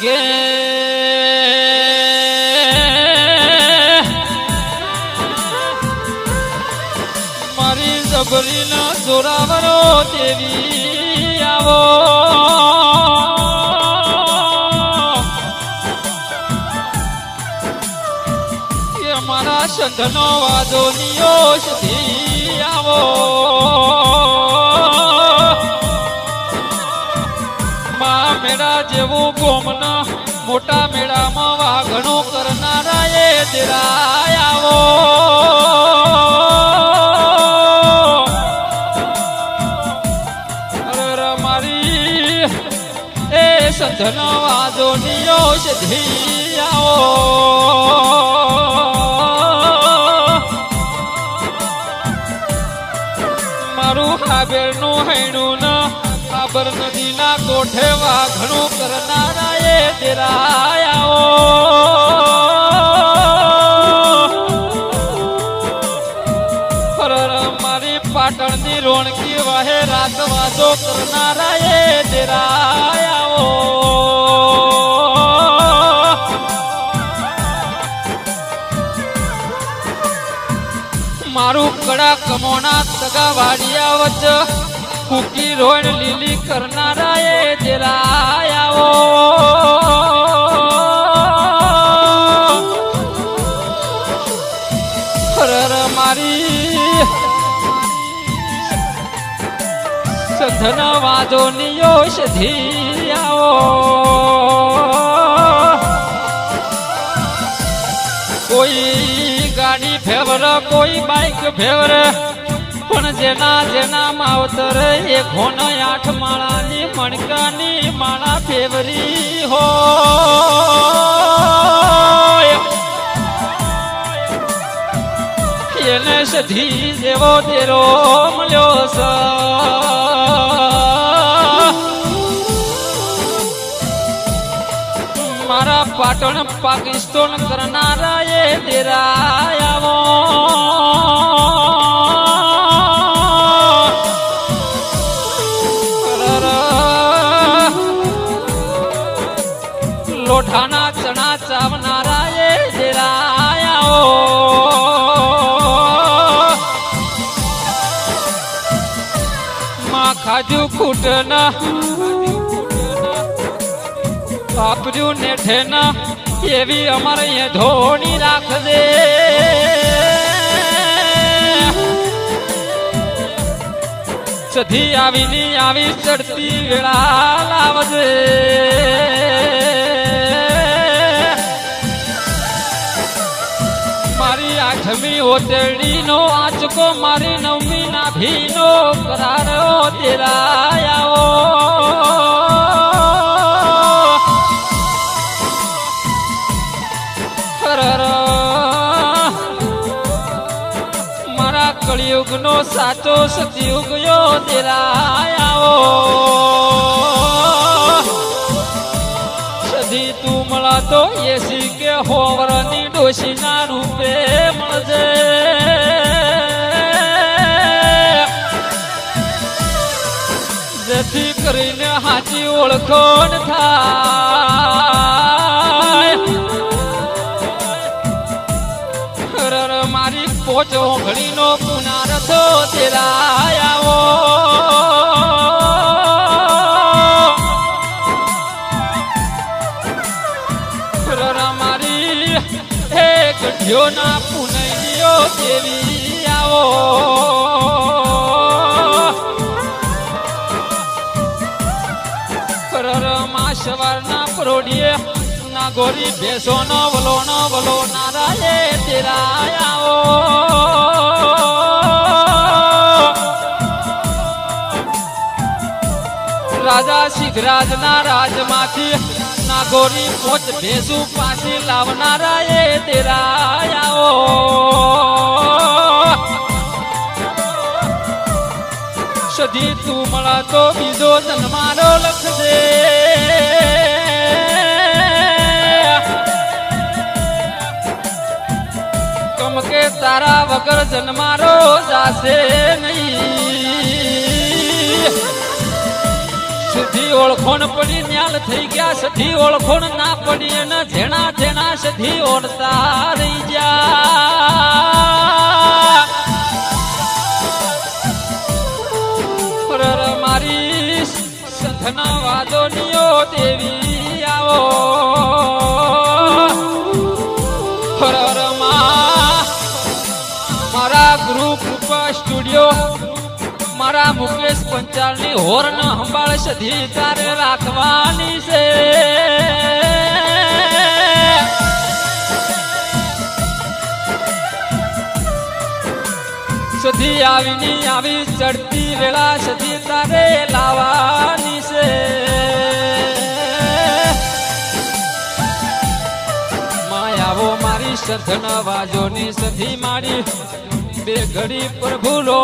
गे मारी जबरी ना जोरावरो देवी आवो ये मारा संधनो वादो नियोश धी आवो मेरा जेवो गोमना मोटा मेरा मावा घणो करनारा ये दिरायावो अरे मारी ए संधना वादो नियोश धियावो मारू हाबेर नो हैणू ना खबर नदी ना कोठे वाघणो करनारा ये दिरायाओ फरर मारी पाटण नी रोणकी वाहे रात वाजो करनारा ये दिरायाओ मारू कड़ा कमोना तगा वाडिया वच कुकी रोड लीली करनारा ये दिरायाओ हरर मारी संधना वादो नियोश धियाओ कोई गाड़ी फेवर कोई बाइक फेवर पण जेना जेना मावतर ये घोन 8 माळानी मणकानी माळा फेवरी हो येने सधी जेवो देरो मळ्यो स मारा पाटण पाकिस्तान करनारा ये दिरायावो लोठाना चना चावनारा ये दिरायाओ माँ खाजू खूटना पापजू नेठेना ये भी अमर ये धोनी राख दे सधी आवी नी आवी चढ़ती वेळा लावजे मारी 8મી ओतेड़ी नो आचको मारी 9મી ना भीनो करारो दिरायाओ मारा कलयुग नो साचो सतयुग यो दिरायाओ सधी तू मला तो येसी के होवरनी डोशी ना रूपे मळजे जेथी करीने हाची ओळखोण थाय मारी पोचो घड़ी नो पुनारथो दिरायाओ मारी एक ढ्यो ना पुनैयो देवी आओ माशवर ना परोडिये ना गोरी बेसो नो वलो नाराये दिरायाओ राजा सिद्धराज ना राजमाथी ना गोरी पोच भेसू पासी लावनारा ये दिरायाओ सधी तू मला तो बीजो जन्मारो लख दे कम के तारा वगर जन्मारो जासे नहीं सिद्धि ઓળખોણ પડી ન્યાલ થઈ ગયા સધી ઓળખોણ ના પડી અને જેણા જેણા સધી ઓળતા રહી ગયા મારી સંધના વાદોનીઓ દેવી આવો હર મારા ગુરુ કૃપા સ્ટુડિયો મારા મુકેશ પંચાલની હોર્ન સંભાળ સધી તારે રાખવાની છે સધી આવીની આવી ચડતી વેળા સધી તારે લાવવાની છે માયાવો મારી સધન વાજોની સધી મારી બે ઘડી પ્રભુ લો